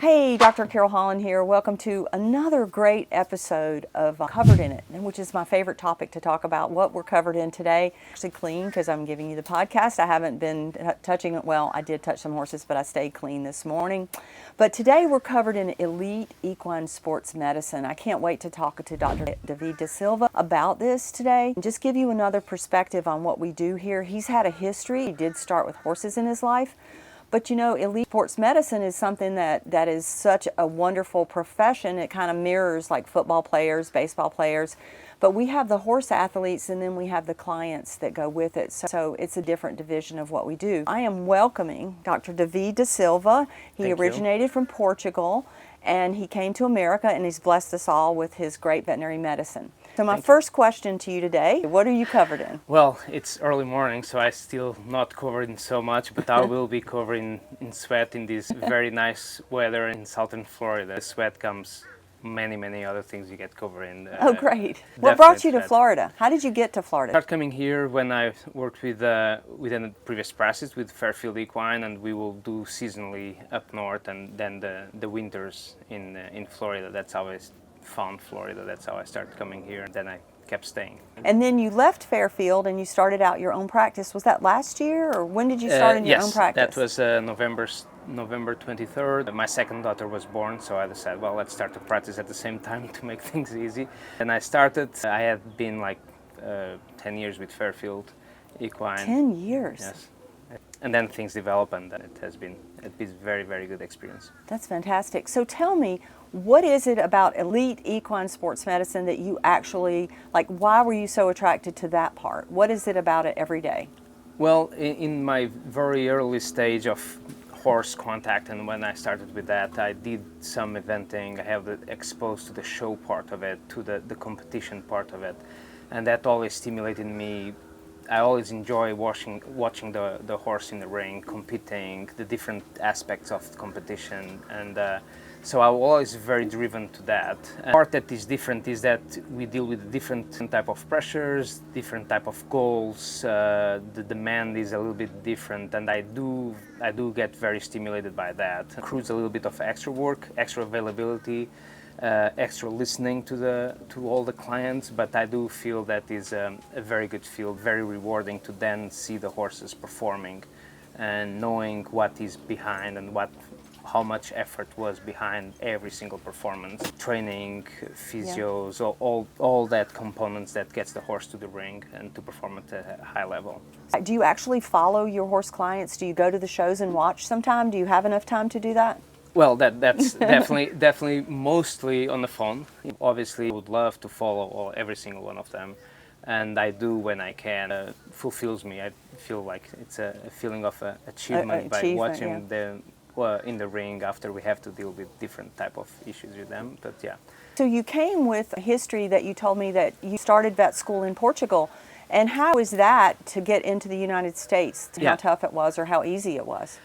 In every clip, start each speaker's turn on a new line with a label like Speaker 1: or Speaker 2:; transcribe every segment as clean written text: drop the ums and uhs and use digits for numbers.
Speaker 1: Hey, Dr. Carole Holland here. Welcome to another great episode of Covered in It, which is my favorite topic to talk about. What we're covered in today, actually clean because I'm giving you the podcast. I haven't been touching it. Well, I did touch some horses, but I stayed clean this morning. But today we're covered in elite equine sports medicine. I can't wait to talk to Dr. DaSalva about this today and just give you another perspective on what we do here. He's had a history. He did start with horses in his life. But you know, elite sports medicine is something that is such a wonderful profession. It kind of mirrors like football players, baseball players. But we have the horse athletes and then we have the clients that go with it. So it's a different division of what we do. I am welcoming Dr. DaSalva. He originated from Portugal and he came to America and he's blessed us all with his great veterinary medicine. So my first question to you today, what are you covered in?
Speaker 2: Well, it's early morning, so I still not covered in so much, but I will be covering in sweat in this very nice weather in southern Florida. The sweat comes many other things you get covered in.
Speaker 1: Oh, great. What brought you to Florida? How did you get to Florida?
Speaker 2: I started coming here when I worked with a previous practice with Fairfield Equine, and we will do seasonally up north and then the winters in Florida. That's how I found Florida. That's how I started coming here, and then I kept staying.
Speaker 1: And then you left Fairfield and you started out your own practice. Was that last year, or when did you start in your own practice?
Speaker 2: Yes, that was November 23rd. My second daughter was born, so I decided, well, let's start to practice at the same time to make things easy. And I started. I had been like 10 years with Fairfield Equine.
Speaker 1: 10 years?
Speaker 2: Yes. And then things develop, and then it's been very good experience.
Speaker 1: That's fantastic. So tell me, what is it about elite equine sports medicine that you actually, like, why were you so attracted to that part? What is it about it every day?
Speaker 2: Well, in my very early stage of horse contact, and when I started with that, I did some eventing. I have exposed to the show part of it, to the competition part of it, and that always stimulated me. I always enjoy watching the horse in the ring, competing, the different aspects of the competition, and so I'm always very driven to that. The part that is different is that we deal with different type of pressures, different type of goals. The demand is a little bit different, and I do get very stimulated by that. It includes a little bit of extra work, extra availability, extra listening to all the clients, but I do feel that is a very good field, very rewarding to then see the horses performing and knowing what is behind and how much effort was behind every single performance. Training, physios, all that components that gets the horse to the ring and to perform at a high level.
Speaker 1: Do you actually follow your horse clients? Do you go to the shows and watch sometime? Do you have enough time to do that?
Speaker 2: Well, that's definitely mostly on the phone. Obviously, I would love to follow every single one of them, and I do when I can. It fulfills me. I feel like it's a feeling of achievement by watching them in the ring after we have to deal with different type of issues with them. But yeah.
Speaker 1: So you came with a history that you told me that you started vet school in Portugal, and how is that to get into the United States? How tough it was or how easy it was?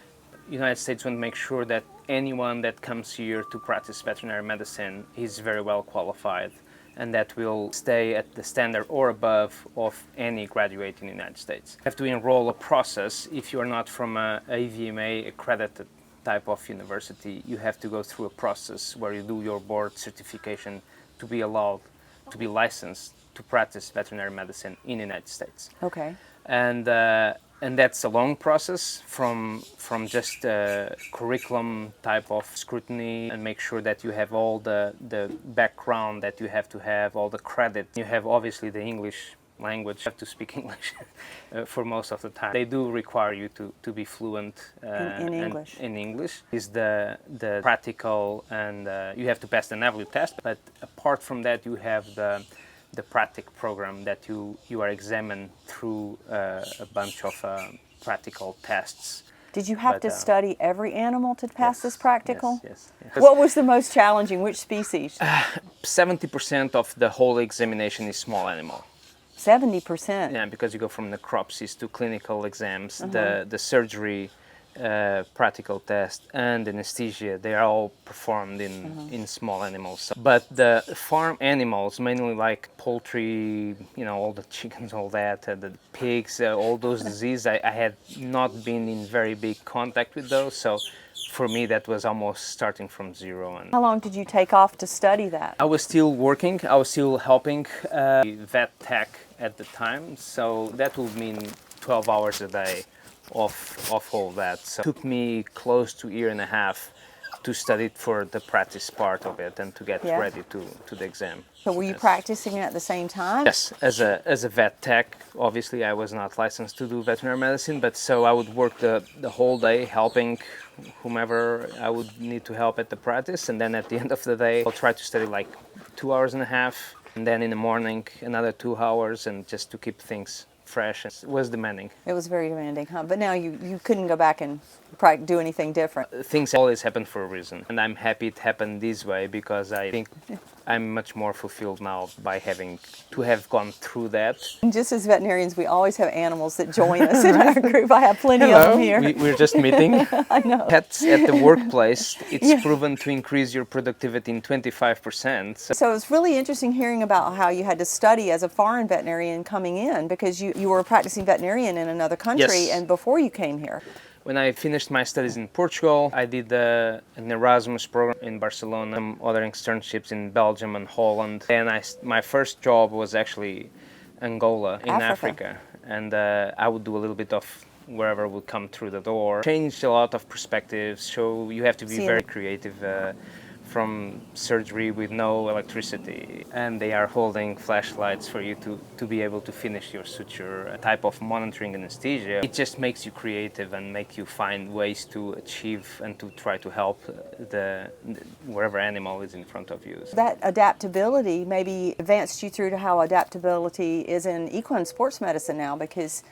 Speaker 2: United States want to make sure that anyone that comes here to practice veterinary medicine is very well qualified and that will stay at the standard or above of any graduate in the United States. You have to enroll a process. If you're not from a AVMA accredited type of university, you have to go through a process where you do your board certification to be allowed to be licensed to practice veterinary medicine in the United States.
Speaker 1: Okay.
Speaker 2: And that's a long process from just curriculum type of scrutiny and make sure that you have all the background that you have to have, all the credit. You have obviously the English language, you have to speak English for most of the time. They do require you to be fluent
Speaker 1: in English.
Speaker 2: In English is the practical, and you have to pass the NAVLU test. But apart from that, you have the practical program that you are examined through a bunch of practical tests.
Speaker 1: Did you have to study every animal to pass this practical?
Speaker 2: Yes.
Speaker 1: What was the most challenging? Which species?
Speaker 2: 70% of the whole examination is small animal.
Speaker 1: 70%?
Speaker 2: Yeah, because you go from necropsies to clinical exams, the surgery, practical test, and anesthesia. They are all performed in small animals. But the farm animals, mainly like poultry, all the chickens, all that, the pigs, all those diseases, I had not been in very big contact with those. So for me that was almost starting from zero. And
Speaker 1: How long did you take off to study that?
Speaker 2: I was still working, I was still helping vet tech at the time, so that would mean 12 hours a day of all that. So it took me close to a year and a half to study for the practice part of it and to get
Speaker 1: Yeah.
Speaker 2: ready to the exam.
Speaker 1: So were you
Speaker 2: Yes.
Speaker 1: practicing at the same time?
Speaker 2: Yes, as a vet tech, obviously I was not licensed to do veterinary medicine, but so I would work the whole day helping whomever I would need to help at the practice, and then at the end of the day I'll try to study like 2 hours and a half, and then in the morning another 2 hours, and just to keep things fresh. It was demanding.
Speaker 1: It was very demanding, huh? But now you couldn't go back and do anything different.
Speaker 2: Things always happen for a reason, and I'm happy it happened this way because I think I'm much more fulfilled now by having to have gone through that.
Speaker 1: And just as veterinarians, we always have animals that join us in our group. I have plenty of them here.
Speaker 2: We're just meeting.
Speaker 1: I know.
Speaker 2: Pets at the workplace, it's proven to increase your productivity in 25%.
Speaker 1: So it's really interesting hearing about how you had to study as a foreign veterinarian coming in, because you were a practicing veterinarian in another country
Speaker 2: Yes.
Speaker 1: and before you came here.
Speaker 2: When I finished my studies in Portugal, I did an Erasmus program in Barcelona, some other externships in Belgium and Holland. And my first job was actually Angola in Africa. And I would do a little bit of wherever would come through the door. Changed a lot of perspectives, so you have to be very creative. From surgery with no electricity, and they are holding flashlights for you to be able to finish your suture, a type of monitoring anesthesia. It just makes you creative and make you find ways to achieve and to try to help wherever animal is in front of you.
Speaker 1: That adaptability maybe advanced you through to how adaptability is in equine sports medicine now, because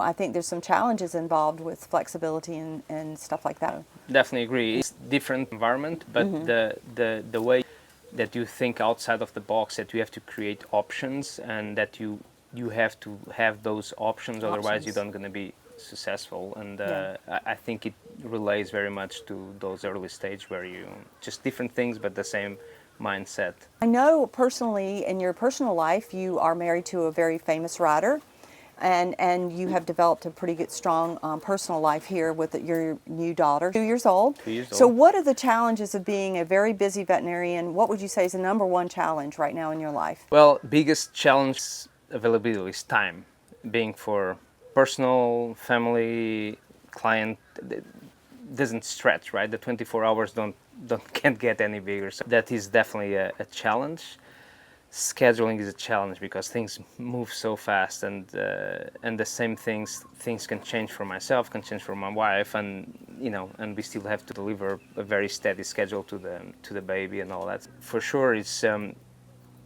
Speaker 1: I think there's some challenges involved with flexibility and stuff like that.
Speaker 2: Definitely agree. It's different environment, but the way that you think outside of the box, that you have to create options, and that you have to have those options, otherwise you're not going to be successful. And I think it relates very much to those early stage where you just different things but the same mindset.
Speaker 1: I know personally in your personal life you are married to a very famous rider. And you have developed a pretty good, strong personal life here with your new daughter, 2 years old.
Speaker 2: 2 years old.
Speaker 1: So what are the challenges of being a very busy veterinarian? What would you say is the number one challenge right now in your life?
Speaker 2: Well, biggest challenge availability is time. Being for personal, family, client, it doesn't stretch, right? The 24 hours can't get any bigger. So that is definitely a challenge. Scheduling is a challenge because things move so fast, and the same things can change for myself, can change for my wife, and we still have to deliver a very steady schedule to the baby and all that. For sure, it's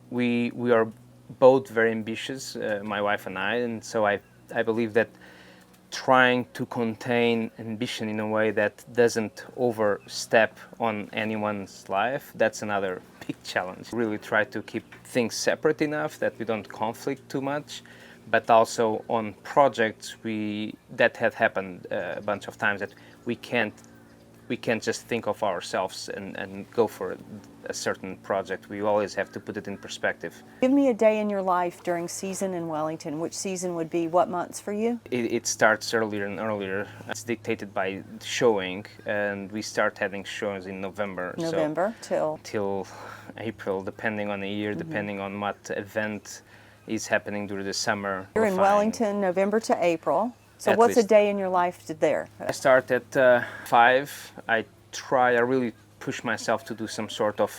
Speaker 2: we are both very ambitious, my wife and I, and so I believe that trying to contain ambition in a way that doesn't overstep on anyone's life, that's another big challenge. Really try to keep things separate enough that we don't conflict too much, but also on projects that have happened a bunch of times, that we can't just think of ourselves and go for a certain project. We always have to put it in perspective.
Speaker 1: Give me a day in your life during season in Wellington. Which season would be what months for you?
Speaker 2: It starts earlier and earlier. It's dictated by showing, and we start having shows in November. Till April, depending on the year, depending on what event is happening during the summer.
Speaker 1: You're in Wellington, November to April. So
Speaker 2: At
Speaker 1: what's
Speaker 2: least.
Speaker 1: a day in your life there?
Speaker 2: I start at 5. I really push myself to do some sort of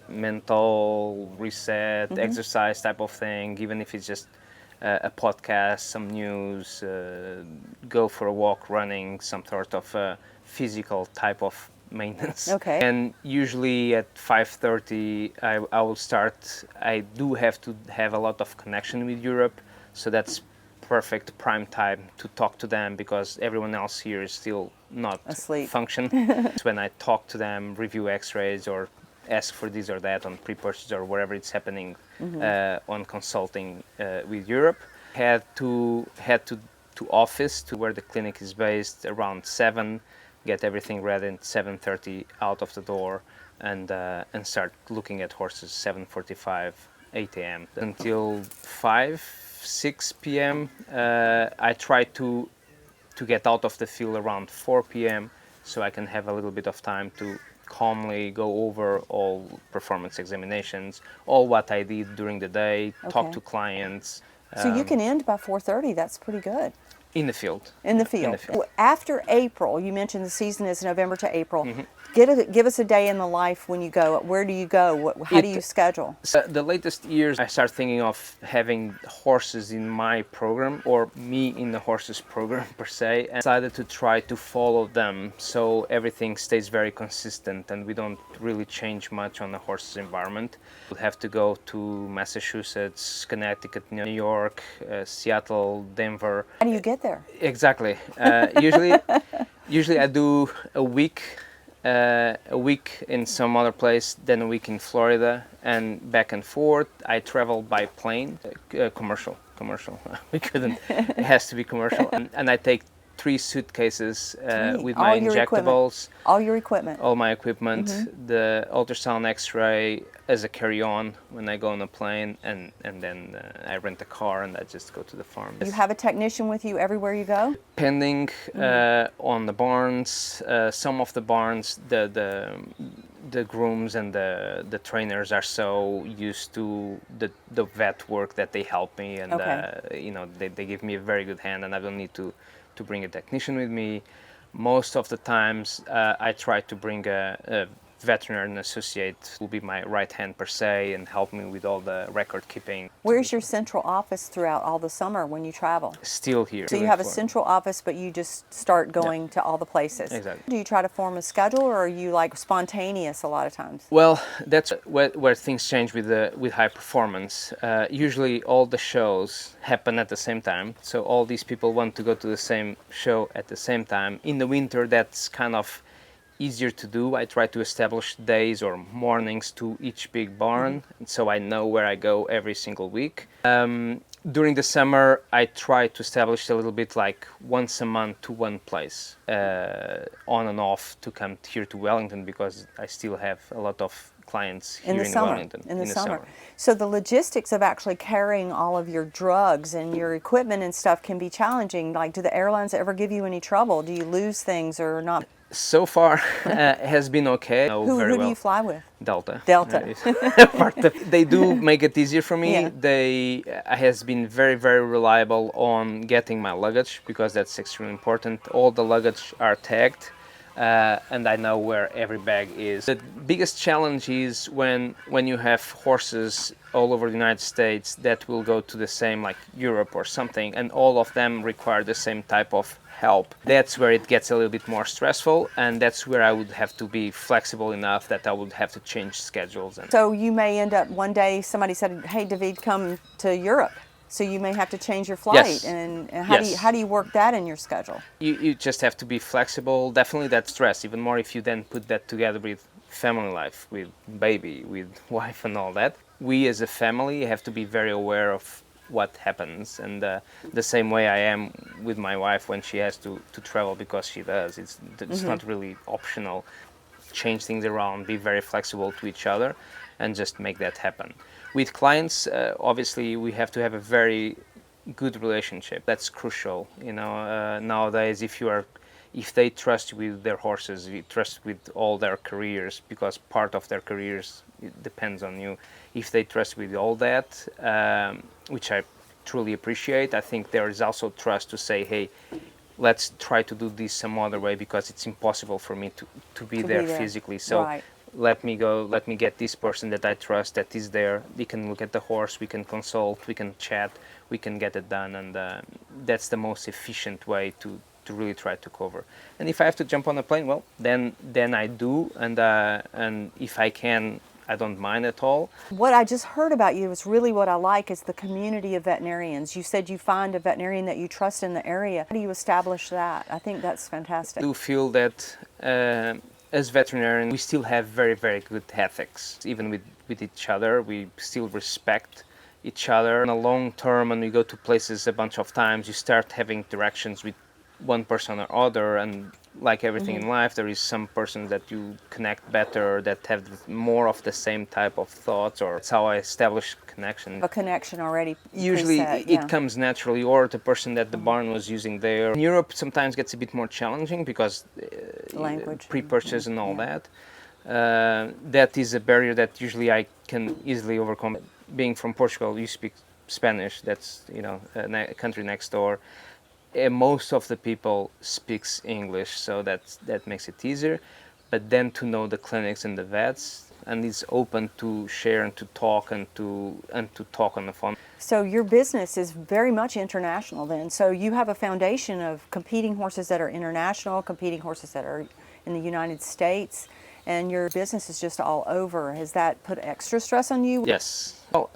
Speaker 2: mental reset, exercise type of thing, even if it's just a podcast, some news, go for a walk, running, some sort of physical type of maintenance.
Speaker 1: Okay.
Speaker 2: And usually at 5:30 I will start. I do have to have a lot of connection with Europe, so that's perfect prime time to talk to them, because everyone else here is still not
Speaker 1: asleep.
Speaker 2: Function. It's when I talk to them, review x-rays, or ask for this or that on pre-purchase or wherever it's happening on consulting with Europe. Had to office to where the clinic is based around 7, get everything ready at 7:30, out of the door, and start looking at horses 7:45, 8 a.m. until 6 p.m. I try to get out of the field around 4 p.m. so I can have a little bit of time to calmly go over all performance examinations, all what I did during the day, talk
Speaker 1: Okay.
Speaker 2: to clients.
Speaker 1: So you can end by 4:30. That's pretty good.
Speaker 2: In the field.
Speaker 1: In the
Speaker 2: Yeah,
Speaker 1: field. After April, you mentioned the season is November to April.
Speaker 2: Mm-hmm.
Speaker 1: Give us a day in the life when you go. Where do you go? How do you schedule?
Speaker 2: So the latest years, I started thinking of having horses in my program, or me in the horses program per se, and decided to try to follow them so everything stays very consistent and we don't really change much on the horses environment. We'll have to go to Massachusetts, Connecticut, New York, Seattle, Denver.
Speaker 1: How do you get there?
Speaker 2: Exactly. Usually I do a week in some other place, then a week in Florida, and back and forth. I travel by plane, commercial. We couldn't. It has to be commercial, and I take 3 suitcases with my injectables,
Speaker 1: all your equipment,
Speaker 2: all my equipment, the ultrasound, X-ray as a carry-on when I go on a plane, and then I rent a car and I just go to the farm.
Speaker 1: You have a technician with you everywhere you go?
Speaker 2: Depending on the barns, some of the barns, the grooms and the trainers are so used to the vet work that they help me, and they give me a very good hand, and I don't need to bring a technician with me. Most of the times I try to bring a veterinarian associate who will be my right hand per se and help me with all the record keeping.
Speaker 1: Where's your central office throughout all the summer when you travel?
Speaker 2: Still here.
Speaker 1: So you have a central office, but you just start going to all the places.
Speaker 2: Exactly.
Speaker 1: Do you try to form a schedule, or are you like spontaneous a lot of times?
Speaker 2: Well, that's where things change with high performance. Usually all the shows happen at the same time, so all these people want to go to the same show at the same time. In the winter, that's kind of easier to do. I try to establish days or mornings to each big barn, so I know where I go every single week. During the summer, I try to establish a little bit like once a month to one place, on and off, to come here to Wellington, because I still have a lot of clients here in Wellington.
Speaker 1: In the summer. So the logistics of actually carrying all of your drugs and your equipment and stuff can be challenging. Like, do the airlines ever give you any trouble? Do you lose things or not?
Speaker 2: So far, has been okay.
Speaker 1: Who do you fly with?
Speaker 2: Delta. They do make it easier for me.
Speaker 1: Yeah.
Speaker 2: They has been very, very reliable on getting my luggage, because that's extremely important. All the luggage are tagged, and I know where every bag is. The biggest challenge is when you have horses all over the United States that will go to the same, like Europe or something, and all of them require the same type of help. That's where it gets a little bit more stressful, and that's where I would have to be flexible enough that I would have to change schedules.
Speaker 1: So you may end up one day, somebody said, "Hey, David, come to Europe." So you may have to change your flight.
Speaker 2: Yes.
Speaker 1: And how do you work that in your schedule?
Speaker 2: You just have to be flexible. Definitely that stress, even more if you then put that together with family life, with baby, with wife and all that. We as a family have to be very aware of what happens, and the same way I am with my wife when she has to travel, because she does. It's not really optional. Change things around, be very flexible to each other, and just make that happen. With clients, obviously we have to have a very good relationship. That's crucial. Nowadays, if they trust you with their horses, you trust with all their careers, because part of their careers, it depends on you. If they trust with all that, which I truly appreciate, I think there is also trust to say, hey, let's try to do this some other way, because it's impossible for me to be there physically. So
Speaker 1: right.
Speaker 2: Let me get this person that I trust that is there. They can look at the horse, we can consult, we can chat, we can get it done, and that's the most efficient way to really try to cover. And if I have to jump on a plane, well, then I do, and if I can, I don't mind at all. What
Speaker 1: I just heard about you is really what I like is the community of veterinarians. You said you find a veterinarian that you trust in the area. How do you establish that? I think that's fantastic.
Speaker 2: I do feel that as veterinarians, we still have very, very good ethics. Even with each other, we still respect each other. In the long term, when we go to places a bunch of times, you start having interactions with one person or other, and like everything in life, there is some persons that you connect better, that have more of the same type of thoughts, or that's how I establish connection.
Speaker 1: A connection already
Speaker 2: Usually
Speaker 1: preset,
Speaker 2: it comes naturally, or the person that the barn was using there. In Europe sometimes gets a bit more challenging because
Speaker 1: language,
Speaker 2: pre-purchase and all that. That is a barrier that usually I can easily overcome. Being from Portugal, you speak Spanish, that's a country next door. Most of the people speaks English, so that makes it easier. But then to know the clinics and the vets, and it's open to share and to talk and to talk on the phone.
Speaker 1: So your business is very much international then. So you have a foundation of competing horses that are international, competing horses that are in the United States, and your business is just all over. Has that put extra stress on you?
Speaker 2: Yes. Well,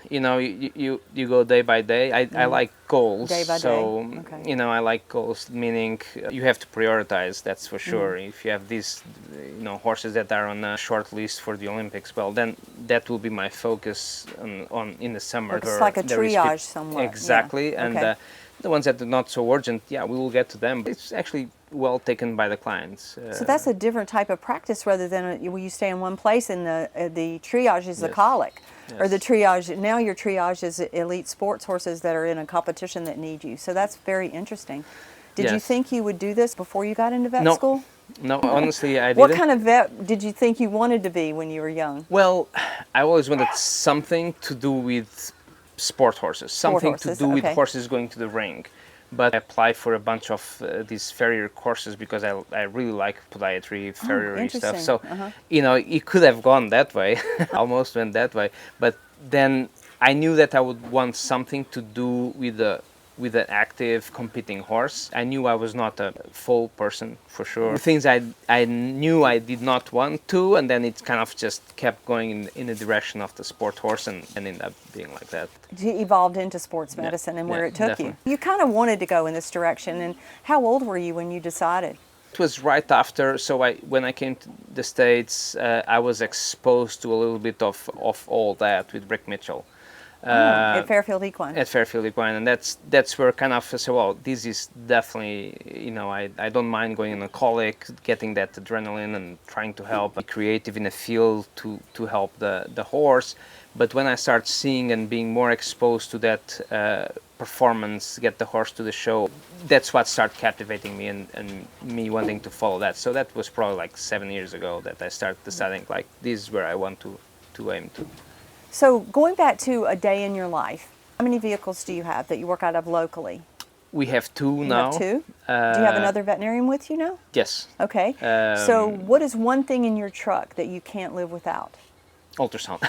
Speaker 2: you go day by day. I like goals.
Speaker 1: Day by
Speaker 2: so,
Speaker 1: day. Okay.
Speaker 2: I like goals, meaning you have to prioritize, that's for sure. If you have these, horses that are on a short list for the Olympics, well, then that will be my focus on in the summer.
Speaker 1: It's like a triage somewhat.
Speaker 2: Exactly.
Speaker 1: Yeah.
Speaker 2: And
Speaker 1: okay.
Speaker 2: the ones that are not so urgent, we will get to them. It's actually well taken by the clients.
Speaker 1: So that's a different type of practice rather than when you stay in one place and the triage is the colic. Or the triage, now your triage is elite sports horses that are in a competition that need you. So that's very interesting. Did you think you would do this before you got into vet school?
Speaker 2: No, honestly, I didn't.
Speaker 1: What kind of vet did you think you wanted to be when you were young?
Speaker 2: Well, I always wanted something to do with sport horses, something to do with horses going to the ring. But I applied for a bunch of these farrier courses because I really like podiatry, farriery stuff. So, it could have gone that way, almost went that way. But then I knew that I would want something to do with an active competing horse. I knew I was not a full person for sure. Things I knew I did not want to, and then it kind of just kept going in the direction of the sport horse and ended up being like that.
Speaker 1: You evolved into sports medicine and where it took
Speaker 2: definitely.
Speaker 1: you. You kind of wanted to go in this direction, and how old were you when you decided?
Speaker 2: It was right after, so when I came to the States, I was exposed to a little bit of all that with Rick Mitchell.
Speaker 1: At Fairfield Equine.
Speaker 2: At Fairfield Equine, and that's where kind of so well, this is definitely I don't mind going on a colic, getting that adrenaline and trying to help, be creative in a field to help the horse. But when I start seeing and being more exposed to that performance, get the horse to the show, that's what started captivating me and me wanting to follow that. So that was probably like 7 years ago that I started deciding like this is where I want to aim to.
Speaker 1: So going back to a day in your life, how many vehicles do you have that you work out of locally?
Speaker 2: We have two now.
Speaker 1: You have two? Do you have another veterinarian with you now?
Speaker 2: Yes.
Speaker 1: Okay. So what is one thing in your truck that you can't live without?
Speaker 2: Ultrasound.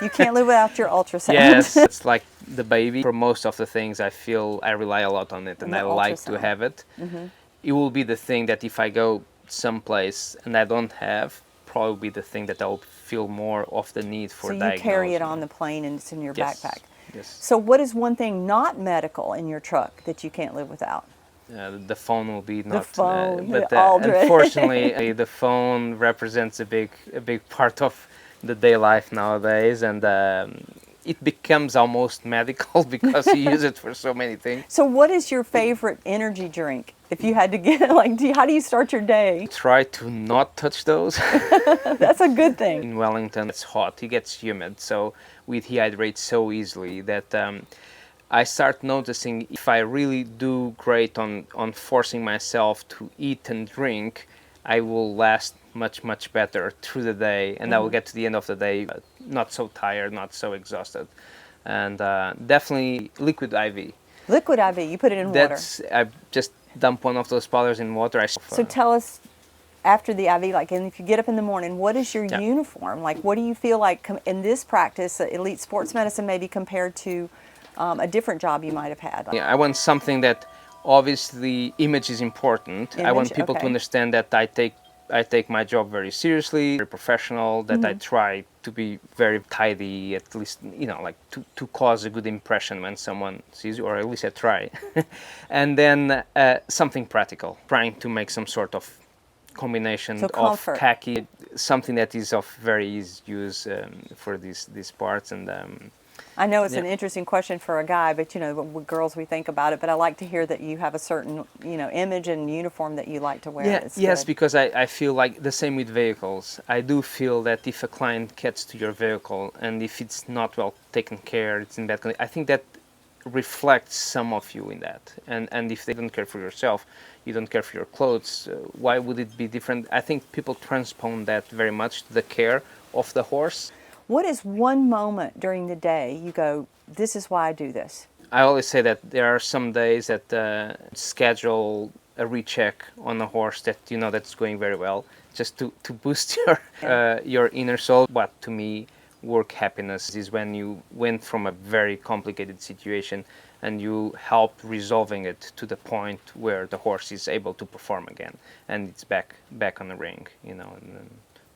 Speaker 1: You can't live without your ultrasound.
Speaker 2: Yes, it's like the baby. For most of the things, I feel I rely a lot on it, and I like to have it. It will be the thing that if I go someplace and I don't have, probably the thing that I'll feel more of the need for diagnosis.
Speaker 1: So you carry it on the plane and it's in your backpack.
Speaker 2: Yes.
Speaker 1: So what is one thing not medical in your truck that you can't live without?
Speaker 2: The phone will be not.
Speaker 1: The phone,
Speaker 2: but
Speaker 1: Aldred.
Speaker 2: unfortunately, the phone represents a big part of the day life nowadays, and it becomes almost medical because you use it for so many things.
Speaker 1: So what is your favorite energy drink? If you had to get, how do you start your day?
Speaker 2: Try to not touch those.
Speaker 1: That's a good thing.
Speaker 2: In Wellington, it's hot, it gets humid, so we dehydrate so easily that I start noticing if I really do great on forcing myself to eat and drink, I will last much better through the day, and I will get to the end of the day not so tired, not so exhausted. And definitely liquid IV.
Speaker 1: Liquid IV, you put it in water.
Speaker 2: I just dump one of those powders in water.
Speaker 1: So tell us, after the IV, and if you get up in the morning, what is your uniform? What do you feel like in this practice, elite sports medicine, maybe compared to a different job you might have had?
Speaker 2: I want something that, obviously, image is important. I want people to understand that I take my job very seriously, very professional, that I try to be very tidy, at least, to cause a good impression when someone sees you, or at least I try. And then something practical, trying to make some sort of combination of khaki, something that is of very easy use for these parts. And
Speaker 1: I know it's
Speaker 2: Yeah.
Speaker 1: an interesting question for a guy, but with girls we think about it. But I like to hear that you have a certain, image and uniform that you like to wear.
Speaker 2: Yeah,
Speaker 1: It's
Speaker 2: yes,
Speaker 1: good.
Speaker 2: because I feel like the same with vehicles. I do feel that if a client gets to your vehicle and if it's not well taken care, it's in bad condition, I think that reflects some of you in that. And if they don't care for yourself, you don't care for your clothes, why would it be different? I think people transpose that very much to the care of the horse.
Speaker 1: What is one moment during the day you go, this is why I do this?
Speaker 2: I always say that there are some days that schedule a recheck on a horse that you know that's going very well, just to boost your inner soul. But to me, work happiness is when you went from a very complicated situation and you help resolving it to the point where the horse is able to perform again and it's back on the ring, and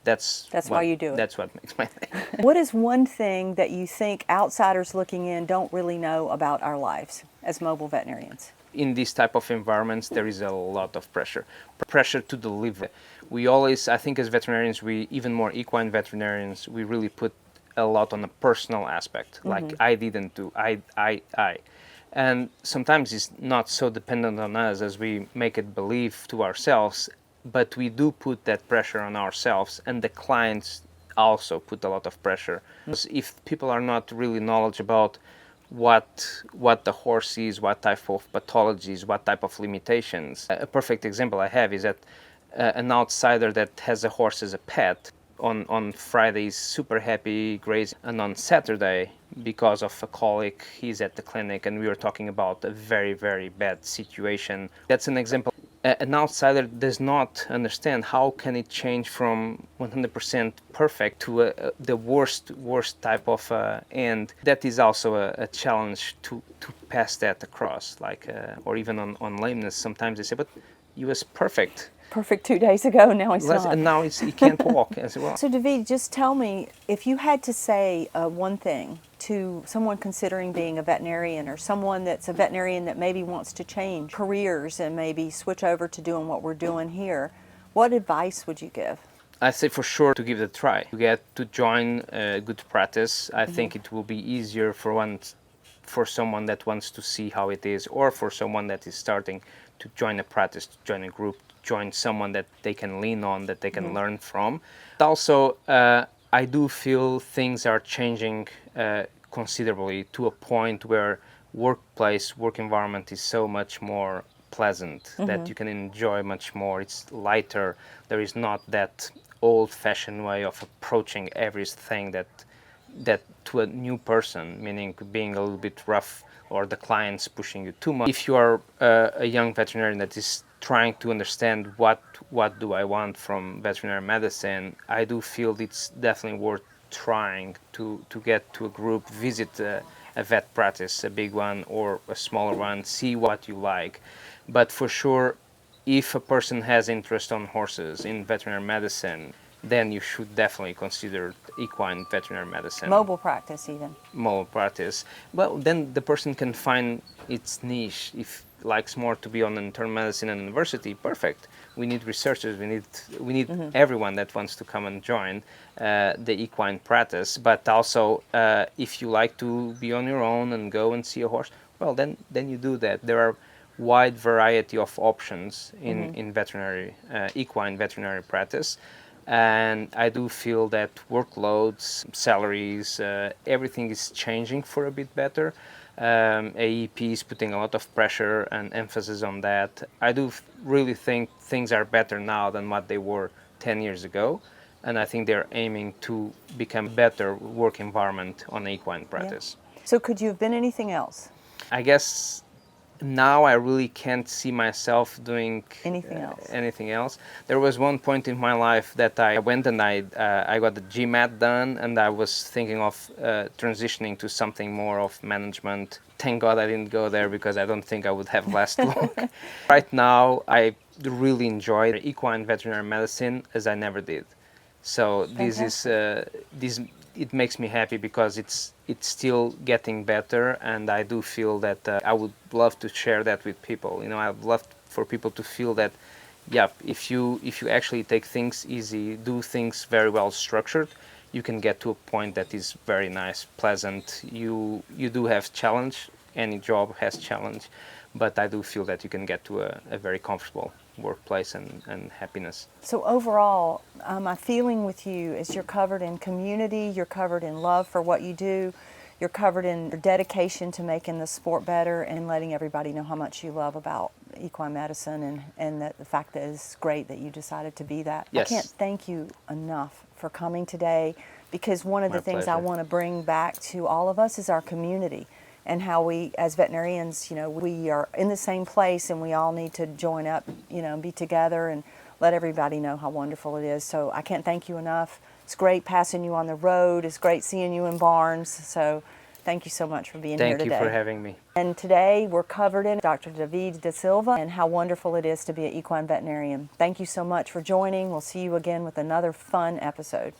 Speaker 2: that's
Speaker 1: why you do it.
Speaker 2: That's what makes my day.
Speaker 1: What is one thing that you think outsiders looking in don't really know about our lives as mobile veterinarians?
Speaker 2: In these type of environments, there is a lot of pressure to deliver. We always, I think as veterinarians, even more equine veterinarians, we really put a lot on the personal aspect, like I didn't do, I. And sometimes it's not so dependent on us as we make it believe to ourselves, but we do put that pressure on ourselves, and the clients also put a lot of pressure. Because if people are not really knowledgeable about what the horse is, what type of pathologies, what type of limitations. A perfect example I have is that an outsider that has a horse as a pet on Friday is super happy, grazing, and on Saturday, because of a colic, he's at the clinic, and we were talking about a very, very bad situation. That's an example. An outsider does not understand how can it change from 100% perfect to the worst type of end. That is also a challenge to pass that across, or even on lameness. Sometimes they say, but he was perfect.
Speaker 1: Perfect 2 days ago, now he's not.
Speaker 2: And now he can't walk as well.
Speaker 1: So David, just tell me, if you had to say one thing to someone considering being a veterinarian, or someone that's a veterinarian that maybe wants to change careers and maybe switch over to doing what we're doing here, what advice would you give?
Speaker 2: I say for sure to give it a try. You get to join a good practice. I think it will be easier for someone that wants to see how it is, or for someone that is starting to join a practice, to join a group, join someone that they can lean on, that they can learn from. Also, I do feel things are changing considerably to a point where work environment is so much more pleasant that you can enjoy much more. It's lighter. There is not that old-fashioned way of approaching everything that to a new person, meaning being a little bit rough or the clients pushing you too much. If you are a young veterinarian that is trying to understand what do I want from veterinary medicine, I do feel it's definitely worth trying to get to a group, visit a vet practice, a big one or a smaller one, see what you like. But for sure, if a person has interest on horses in veterinary medicine, then you should definitely consider equine veterinary medicine.
Speaker 1: Mobile practice even.
Speaker 2: Mobile practice. Well, then the person can find its niche. If likes more to be on internal medicine and university, perfect. We need researchers. We need everyone that wants to come and join the equine practice. But also, if you like to be on your own and go and see a horse, well, then you do that. There are wide variety of options in veterinary equine veterinary practice. And I do feel that workloads, salaries, everything is changing for a bit better. AEP is putting a lot of pressure and emphasis on that. I do really think things are better now than what they were 10 years ago. And I think they're aiming to become a better work environment on equine practice.
Speaker 1: Yeah. So could you have been anything else?
Speaker 2: I guess now I really can't see myself doing anything else. There was one point in my life that I went and I got the GMAT done, and I was thinking of transitioning to something more of management. Thank God I didn't go there, because I don't think I would have lasted long. Right now, I really enjoy equine veterinary medicine as I never did. So it makes me happy because it's still getting better, and I do feel that I would love to share that with people. I'd love for people to feel that, yeah, if you actually take things easy, do things very well structured, you can get to a point that is very nice, pleasant. You do have challenge. Any job has challenge, but I do feel that you can get to a very comfortable workplace and happiness.
Speaker 1: So overall, my feeling with you is you're covered in community, you're covered in love for what you do, you're covered in your dedication to making the sport better and letting everybody know how much you love about equine medicine and that the fact that it's great that you decided to be that.
Speaker 2: Yes.
Speaker 1: I can't thank you enough for coming today, because one of the things I want to bring back to all of us is our community and how we, as veterinarians, we are in the same place and we all need to join up, and be together and let everybody know how wonderful it is. So I can't thank you enough. It's great passing you on the road. It's great seeing you in barns. So thank you so much for being here today.
Speaker 2: Thank you for having me.
Speaker 1: And today we're covered in Dr. DaSalva and how wonderful it is to be an equine veterinarian. Thank you so much for joining. We'll see you again with another fun episode.